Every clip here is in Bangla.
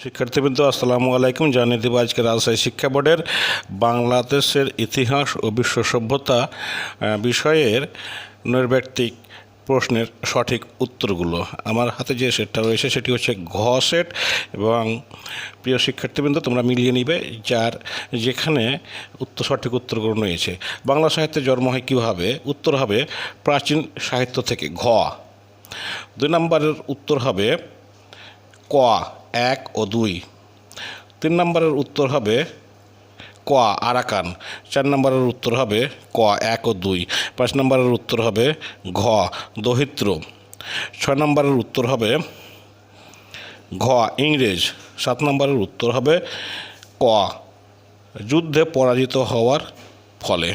শিক্ষার্থীবৃন্দ আসসালামু আলাইকুম। জানিয়ে দেব আজকে রাজশাহী শিক্ষা বোর্ডের বাংলাদেশের ইতিহাস ও বিশ্ব সভ্যতা বিষয়ের নৈর্ব্যক্তিক প্রশ্নের সঠিক উত্তরগুলো। আমার হাতে যে সেটটা রয়েছে সেটি হচ্ছে ঘ সেট, এবং প্রিয় শিক্ষার্থীবৃন্দ তোমরা মিলিয়ে নিবে যার যেখানে সঠিক উত্তরগুলো রয়েছে। বাংলা সাহিত্যের জন্ম হয় কীভাবে? উত্তর হবে প্রাচীন সাহিত্য থেকে, ঘ। 2 নম্বরের উত্তর হবে ক 1 ও 2। 3 নম্বরের উত্তর হবে ক আরাকান। 4 নম্বরের উত্তর হবে ক 1 ও 2। 5 নম্বরের উত্তর হবে ঘ দহিত্র। 6 নম্বরের উত্তর হবে ঘ ইংরেজ। 7 নম্বরের উত্তর হবে ক যুদ্ধে পরাজিত হওয়ার ফলে।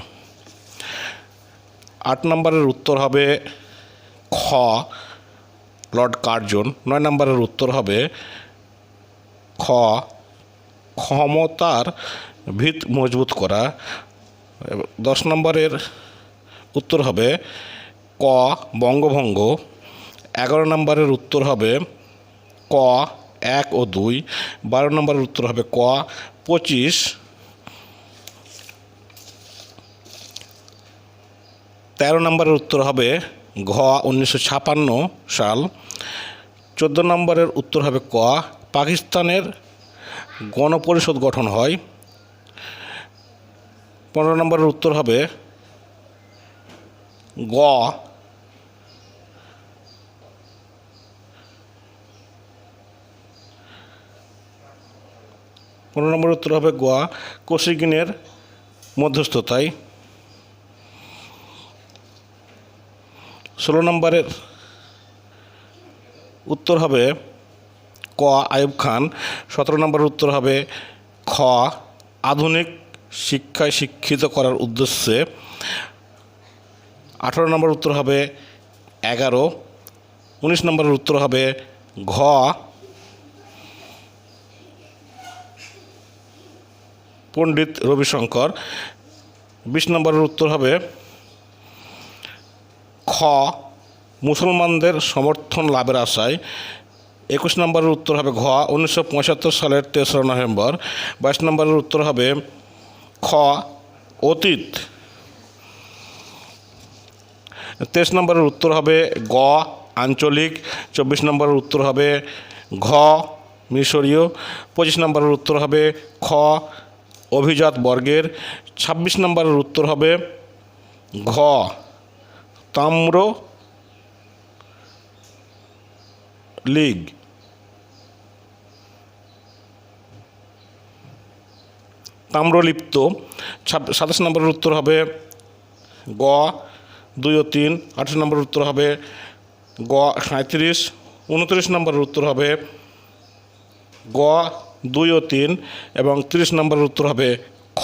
8 নম্বরের উত্তর হবে খ লর্ড কার্জন। 9 নম্বরের উত্তর হবে খ ক্ষমতার ভিত মজবুত করা। 10 নম্বরের উত্তর হবে ক বঙ্গভঙ্গ। 11 নম্বরের উত্তর হবে ক 1 ও 2। 12 নম্বরের উত্তর হবে ক 25। 13 নম্বরের উত্তর হবে ঘ 1956 সাল। 14 নম্বরের উত্তর হবে ক পাকিস্তানের গণপরিষদ গঠন হয়। 15 নম্বরের উত্তর হবে গ 15 নম্বরের উত্তর হবে গ কোসিগিনের মধ্যস্থতায়। 16 নম্বরের উত্তর হবে ক আইয়ুব খান। 17 নম্বরের উত্তর হবে খ আধুনিক শিক্ষায় শিক্ষিত করার উদ্দেশ্যে। 18 নম্বর উত্তর হবে 11। 19 নম্বরের উত্তর হবে ঘ পণ্ডিত রবিশঙ্কর। 20 নম্বরের উত্তর হবে খ মুসলমানদের সমর্থন লাভের আশায়। 21 নম্বরের উত্তর হবে ঘ 1975 সালের 3রা নভেম্বর। 22 নম্বরের উত্তর হবে খ অতীত। 23 নম্বরের উত্তর হবে গ আঞ্চলিক। 24 নম্বরের উত্তর হবে ঘ মিশরীয়। 25 নম্বরের উত্তর হবে খ অভিজাত বর্গের। 26 নম্বরের উত্তর হবে ঘ তাম্র লীগ। তাম্রলিপ্ত। 27 নম্বরের উত্তর হবে গ 2 ও 3। 28 নম্বরের উত্তর হবে গ 37। 29 নম্বরের উত্তর হবে গ 2 ও 3 এবং 30 নম্বরের উত্তর হবে খ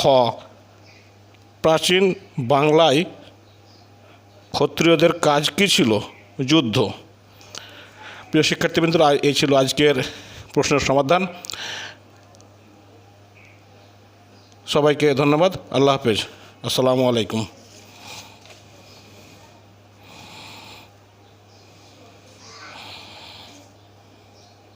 প্রাচীন বাংলায় ক্ষত্রিয়দের কাজ কী ছিল? যুদ্ধ। প্রিয় শিক্ষার্থীবৃন্দরা, এই ছিল আজকের প্রশ্নের সমাধান। সবাইকে ধন্যবাদ। আল্লাহ হাফেজ। আসসালামু আলাইকুম।